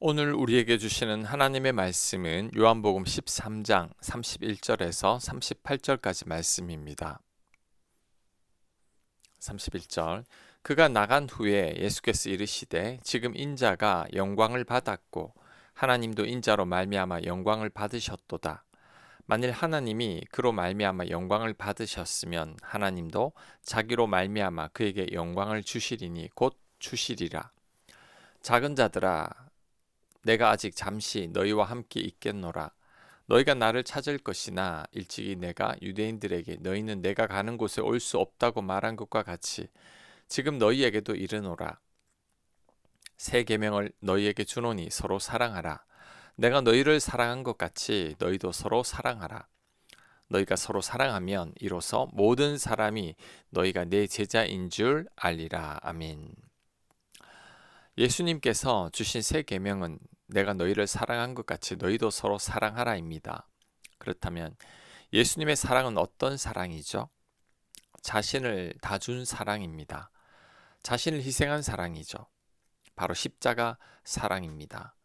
오늘 우리에게 주시는 하나님의 말씀은 요한복음 13장 31절에서 38절까지 말씀입니다. 31절 그가 나간 후에 예수께서 이르시되 지금 인자가 영광을 받았고 하나님도 인자로 말미암아 영광을 받으셨도다. 만일 하나님이 그로 말미암아 영광을 받으셨으면 하나님도 자기로 말미암아 그에게 영광을 주시리니 곧 주시리라. 작은 자들아 내가 아직 잠시 너희와 함께 있겠노라. 너희가 나를 찾을 것이나 일찍이 내가 유대인들에게 너희는 내가 가는 곳에 올 수 없다고 말한 것과 같이 지금 너희에게도 이르노라. 새 계명을 너희에게 주노니 서로 사랑하라. 내가 너희를 사랑한 것 같이 너희도 서로 사랑하라. 너희가 서로 사랑하면 이로써 모든 사람이 너희가 내 제자인 줄 알리라. 아멘. 예수님께서 주신 새 계명은 내가 너희를 사랑한 것 같이 너희도 서로 사랑하라입니다. 그렇다면 예수님의 사랑은 어떤 사랑이죠? 자신을 다 준 사랑입니다. 자신을 희생한 사랑이죠. 바로 십자가 사랑입니다.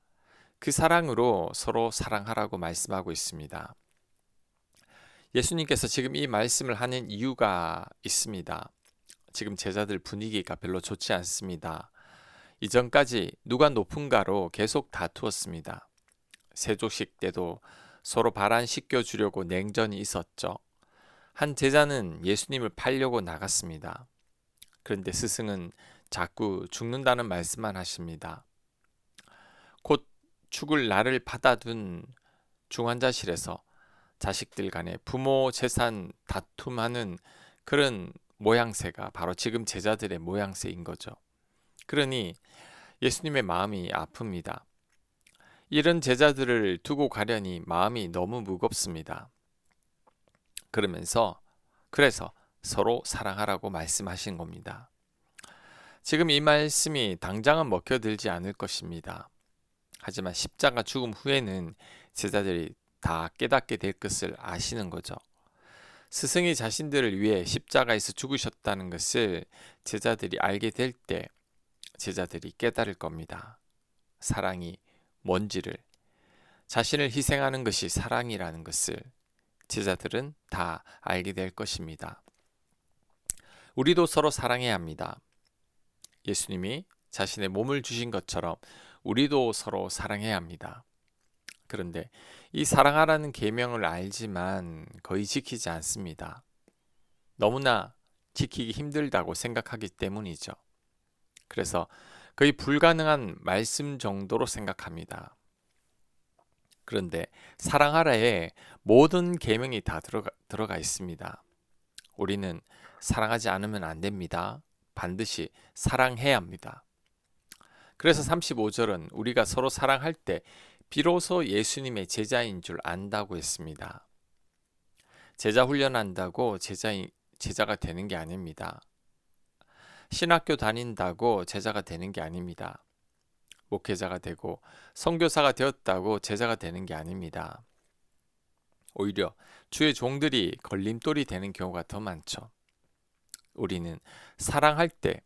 그 사랑으로 서로 사랑하라고 말씀하고 있습니다. 예수님께서 지금 이 말씀을 하는 이유가 있습니다. 지금 제자들 분위기가 별로 좋지 않습니다. 이전까지 누가 높은가로 계속 다투었습니다. 세조식 때도 서로 발안 씻겨주려고 냉전이 있었죠. 한 제자는 예수님을 팔려고 나갔습니다. 그런데 스승은 자꾸 죽는다는 말씀만 하십니다. 곧 죽을 날을 받아둔 중환자실에서 자식들 간에 부모 재산 다툼하는 그런 모양새가 바로 지금 제자들의 모양새인 거죠. 그러니 예수님의 마음이 아픕니다. 이런 제자들을 두고 가려니 마음이 너무 무겁습니다. 그래서 서로 사랑하라고 말씀하신 겁니다. 지금 이 말씀이 당장은 먹혀들지 않을 것입니다. 하지만 십자가 죽음 후에는 제자들이 다 깨닫게 될 것을 아시는 거죠. 스승이 자신들을 위해 십자가에서 죽으셨다는 것을 제자들이 알게 될 때 제자들이 깨달을 겁니다. 사랑이 뭔지를, 자신을 희생하는 것이 사랑이라는 것을 제자들은 다 알게 될 것입니다. 우리도 서로 사랑해야 합니다. 예수님이 자신의 몸을 주신 것처럼 우리도 서로 사랑해야 합니다. 그런데 이 사랑하라는 계명을 알지만 거의 지키지 않습니다. 너무나 지키기 힘들다고 생각하기 때문이죠. 그래서 거의 불가능한 말씀 정도로 생각합니다. 그런데 사랑하라에 모든 계명이 다 들어가 있습니다. 우리는 사랑하지 않으면 안 됩니다. 반드시 사랑해야 합니다. 그래서 35절은 우리가 서로 사랑할 때 비로소 예수님의 제자인 줄 안다고 했습니다. 제자 훈련한다고 제자가 되는 게 아닙니다. 신학교 다닌다고 제자가 되는 게 아닙니다. 목회자가 되고 선교사가 되었다고 제자가 되는 게 아닙니다. 오히려 주의 종들이 걸림돌이 되는 경우가 더 많죠. 우리는 사랑할 때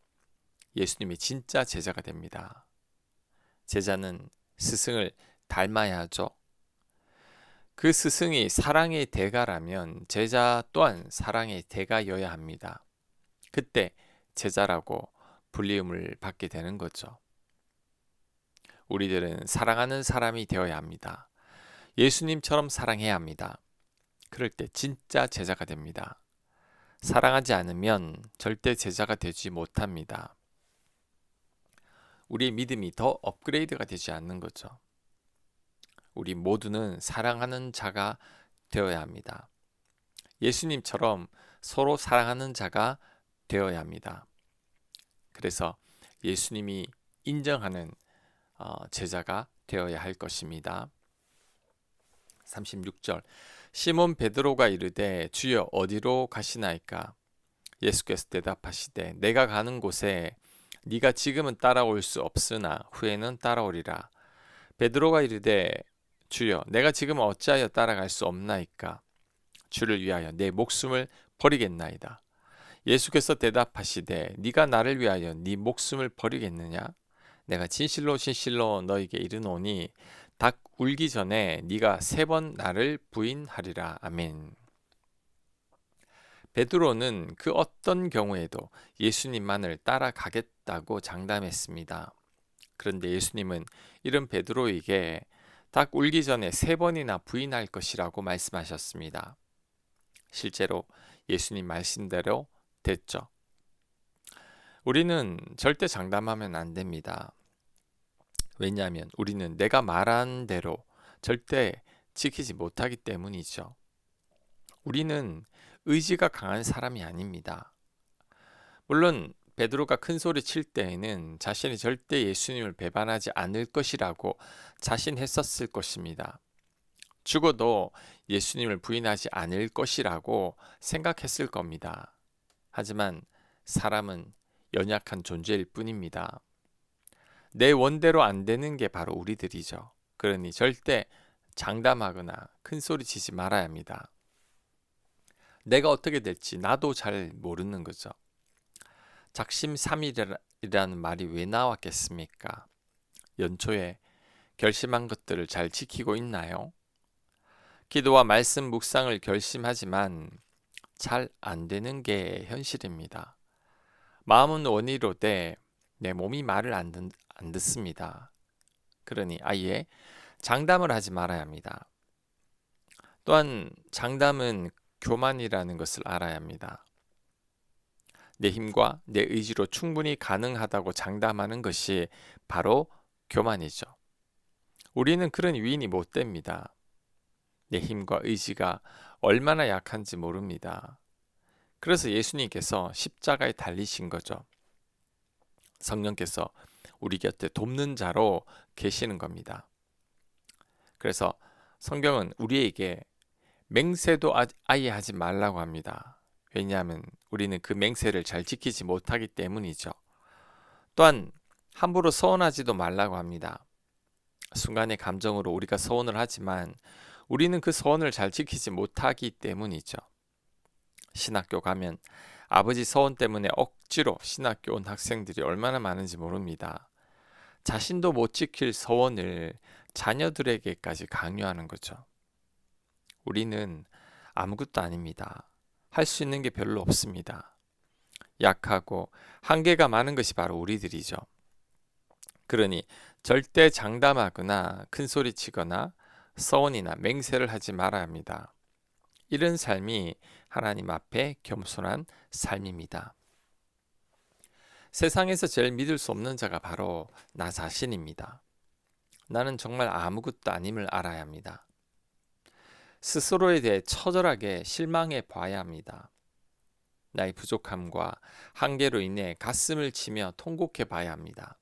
예수님이 진짜 제자가 됩니다. 제자는 스승을 닮아야 하죠. 그 스승이 사랑의 대가라면 제자 또한 사랑의 대가여야 합니다. 그때 제자라고 불리움을 받게 되는 거죠. 우리들은 사랑하는 사람이 되어야 합니다. 예수님처럼 사랑해야 합니다. 그럴 때 진짜 제자가 됩니다. 사랑하지 않으면 절대 제자가 되지 못합니다. 우리의 믿음이 더 업그레이드가 되지 않는 거죠. 우리 모두는 사랑하는 자가 되어야 합니다. 예수님처럼 서로 사랑하는 자가 되어야 합니다. 그래서 예수님이 인정하는 제자가 되어야 할 것입니다. 36절 시몬 베드로가 이르되 주여 어디로 가시나이까? 예수께서 대답하시되 내가 가는 곳에 네가 지금은 따라올 수 없으나 후에는 따라오리라. 베드로가 이르되 주여 내가 지금 어찌하여 따라갈 수 없나이까? 주를 위하여 내 목숨을 버리겠나이다. 예수께서 대답하시되 네가 나를 위하여 네 목숨을 버리겠느냐? 내가 진실로 진실로 너에게 이르노니 닭 울기 전에 네가 3번 나를 부인하리라. 아멘. 베드로는 그 어떤 경우에도 예수님만을 따라가겠다고 장담했습니다. 그런데 예수님은 이런 베드로에게 닭 울기 전에 3번이나 부인할 것이라고 말씀하셨습니다. 실제로 예수님 말씀대로 됐죠. 우리는 절대 장담하면 안 됩니다. 왜냐하면 우리는 내가 말한 대로 절대 지키지 못하기 때문이죠. 우리는 의지가 강한 사람이 아닙니다. 물론 베드로가 큰 소리 칠 때에는 자신이 절대 예수님을 배반하지 않을 것이라고 자신했었을 것입니다. 죽어도 예수님을 부인하지 않을 것이라고 생각했을 겁니다. 하지만 사람은 연약한 존재일 뿐입니다. 내 원대로 안 되는 게 바로 우리들이죠. 그러니 절대 장담하거나 큰 소리 치지 말아야 합니다. 내가 어떻게 될지 나도 잘 모르는 거죠. 작심삼일이라는 말이 왜 나왔겠습니까? 연초에 결심한 것들을 잘 지키고 있나요? 기도와 말씀 묵상을 결심하지만 잘 안 되는 게 현실입니다. 마음은 원이로되 내 몸이 말을 안 듣습니다. 그러니 아예 장담을 하지 말아야 합니다. 또한 장담은 교만이라는 것을 알아야 합니다. 내 힘과 내 의지로 충분히 가능하다고 장담하는 것이 바로 교만이죠. 우리는 그런 위인이 못 됩니다. 내 힘과 의지가 얼마나 약한지 모릅니다. 그래서 예수님께서 십자가에 달리신 거죠. 성령께서 우리 곁에 돕는 자로 계시는 겁니다. 그래서 성경은 우리에게 맹세도 아예 하지 말라고 합니다. 왜냐하면 우리는 그 맹세를 잘 지키지 못하기 때문이죠. 또한 함부로 서원하지도 말라고 합니다. 순간의 감정으로 우리가 서원을 하지만 우리는 그 서원을 잘 지키지 못하기 때문이죠. 신학교 가면 아버지 서원 때문에 억지로 신학교 온 학생들이 얼마나 많은지 모릅니다. 자신도 못 지킬 서원을 자녀들에게까지 강요하는 거죠. 우리는 아무것도 아닙니다. 할 수 있는 게 별로 없습니다. 약하고 한계가 많은 것이 바로 우리들이죠. 그러니 절대 장담하거나 큰 소리 치거나 서원이나 맹세를 하지 말아야 합니다. 이런 삶이 하나님 앞에 겸손한 삶입니다. 세상에서 제일 믿을 수 없는 자가 바로 나 자신입니다. 나는 정말 아무것도 아님을 알아야 합니다. 스스로에 대해 처절하게 실망해 봐야 합니다. 나의 부족함과 한계로 인해 가슴을 치며 통곡해 봐야 합니다.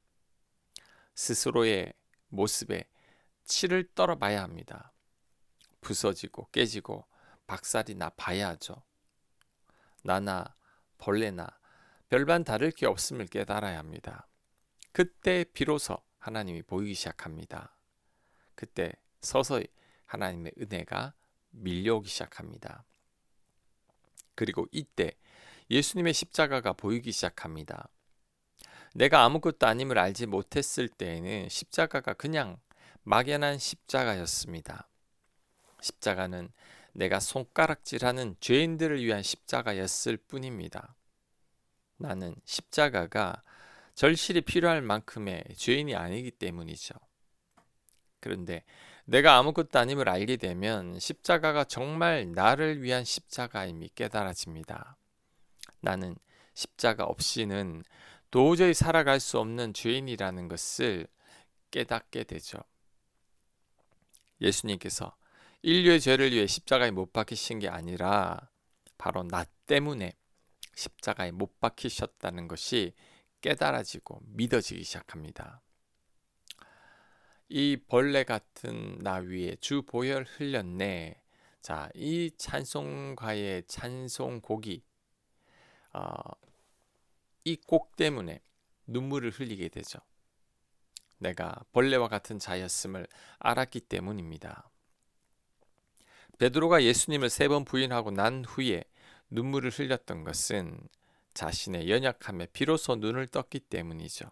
스스로의 모습에 치를 떨어 봐야 합니다. 부서지고 깨지고 박살이 나 봐야 하죠. 나나 벌레나 별반 다를 게 없음을 깨달아야 합니다. 그때 비로소 하나님이 보이기 시작합니다. 그때 서서히 하나님의 은혜가 밀려오기 시작합니다. 그리고 이때 예수님의 십자가가 보이기 시작합니다. 내가 아무것도 아님을 알지 못했을 때에는 십자가가 그냥 막연한 십자가였습니다. 십자가는 내가 손가락질하는 죄인들을 위한 십자가였을 뿐입니다. 나는 십자가가 절실히 필요할 만큼의 죄인이 아니기 때문이죠. 그런데 내가 아무것도 아님을 알게 되면 십자가가 정말 나를 위한 십자가임이 깨달아집니다. 나는 십자가 없이는 도저히 살아갈 수 없는 죄인이라는 것을 깨닫게 되죠. 예수님께서 인류의 죄를 위해 십자가에 못 박히신 게 아니라 바로 나 때문에 십자가에 못 박히셨다는 것이 깨달아지고 믿어지기 시작합니다. 이 벌레 같은 나 위에 주 보혈 흘렸네. 자, 이 찬송가의 찬송곡이 이 곡 때문에 눈물을 흘리게 되죠. 내가 벌레와 같은 자였음을 알았기 때문입니다. 베드로가 예수님을 3번 부인하고 난 후에 눈물을 흘렸던 것은 자신의 연약함에 비로소 눈을 떴기 때문이죠.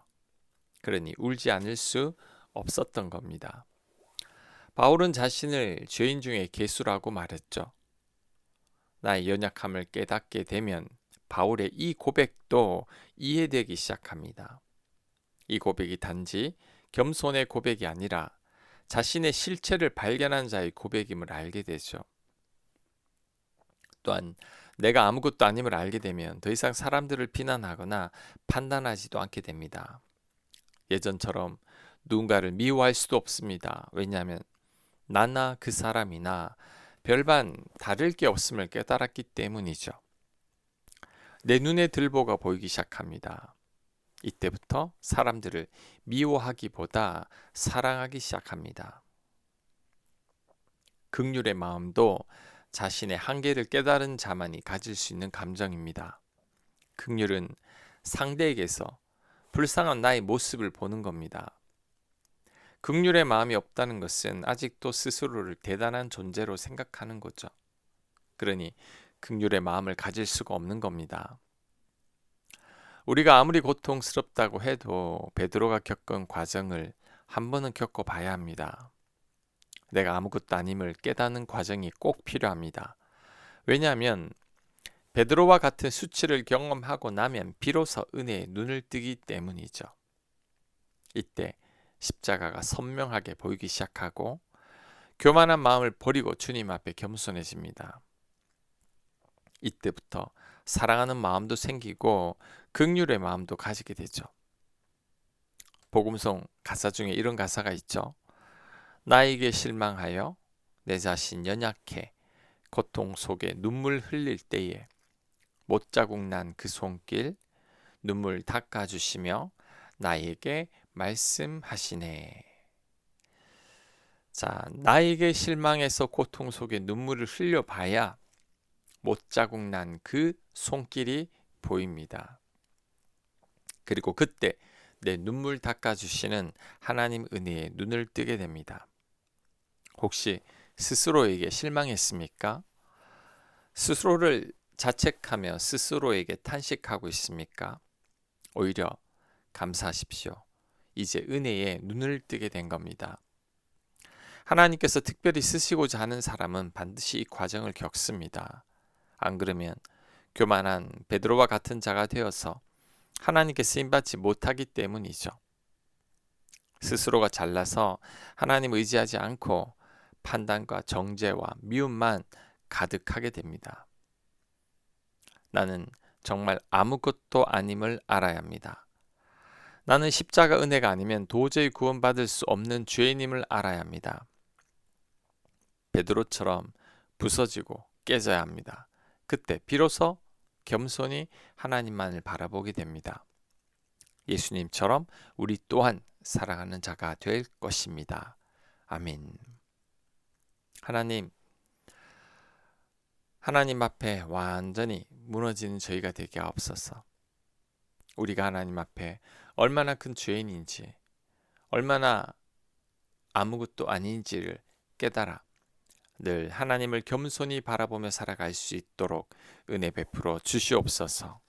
그러니 울지 않을 수 없었던 겁니다. 바울은 자신을 죄인 중에 괴수라고 말했죠. 나의 연약함을 깨닫게 되면 바울의 이 고백도 이해되기 시작합니다. 이 고백이 단지 겸손의 고백이 아니라 자신의 실체를 발견한 자의 고백임을 알게 되죠. 또한 내가 아무것도 아님을 알게 되면 더 이상 사람들을 비난하거나 판단하지도 않게 됩니다. 예전처럼 누군가를 미워할 수도 없습니다. 왜냐하면 나나 그 사람이나 별반 다를 게 없음을 깨달았기 때문이죠. 내 눈에 들보가 보이기 시작합니다. 이때부터 사람들을 미워하기보다 사랑하기 시작합니다. 긍휼의 마음도 자신의 한계를 깨달은 자만이 가질 수 있는 감정입니다. 긍휼은 상대에게서 불쌍한 나의 모습을 보는 겁니다. 긍휼의 마음이 없다는 것은 아직도 스스로를 대단한 존재로 생각하는 거죠. 그러니 긍휼의 마음을 가질 수가 없는 겁니다. 우리가 아무리 고통스럽다고 해도 베드로가 겪은 과정을 한 번은 겪어봐야 합니다. 내가 아무것도 아님을 깨닫는 과정이 꼭 필요합니다. 왜냐하면 베드로와 같은 수치를 경험하고 나면 비로소 은혜의 눈을 뜨기 때문이죠. 이때 십자가가 선명하게 보이기 시작하고 교만한 마음을 버리고 주님 앞에 겸손해집니다. 이때부터 사랑하는 마음도 생기고 긍휼의 마음도 가지게 되죠. 복음송 가사 중에 이런 가사가 있죠. 나에게 실망하여 내 자신 연약해 고통 속에 눈물 흘릴 때에 못자국 난 그 손길 눈물 닦아주시며 나에게 말씀하시네. 자, 나에게 실망해서 고통 속에 눈물을 흘려봐야 못자국 난 그 손길이 보입니다. 그리고 그때 내 눈물 닦아주시는 하나님 은혜에 눈을 뜨게 됩니다. 혹시 스스로에게 실망했습니까? 스스로를 자책하며 스스로에게 탄식하고 있습니까? 오히려 감사하십시오. 이제 은혜에 눈을 뜨게 된 겁니다. 하나님께서 특별히 쓰시고자 하는 사람은 반드시 이 과정을 겪습니다. 안 그러면 교만한 베드로와 같은 자가 되어서 하나님께 쓰임받지 못하기 때문이죠. 스스로가 잘나서 하나님 의지하지 않고 판단과 정죄와 미움만 가득하게 됩니다. 나는 정말 아무것도 아님을 알아야 합니다. 나는 십자가 은혜가 아니면 도저히 구원받을 수 없는 죄인임을 알아야 합니다. 베드로처럼 부서지고 깨져야 합니다. 그때 비로소 겸손히 하나님만을 바라보게 됩니다. 예수님처럼 우리 또한 사랑하는 자가 될 것입니다. 아멘. 하나님 앞에 완전히 무너지는 저희가 되게 하옵소서. 우리가 하나님 앞에 얼마나 큰 죄인인지, 얼마나 아무것도 아닌지를 깨달아 늘 하나님을 겸손히 바라보며 살아갈 수 있도록 은혜 베풀어 주시옵소서.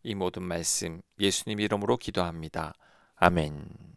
이 모든 말씀 예수님 이름으로 기도합니다. 아멘.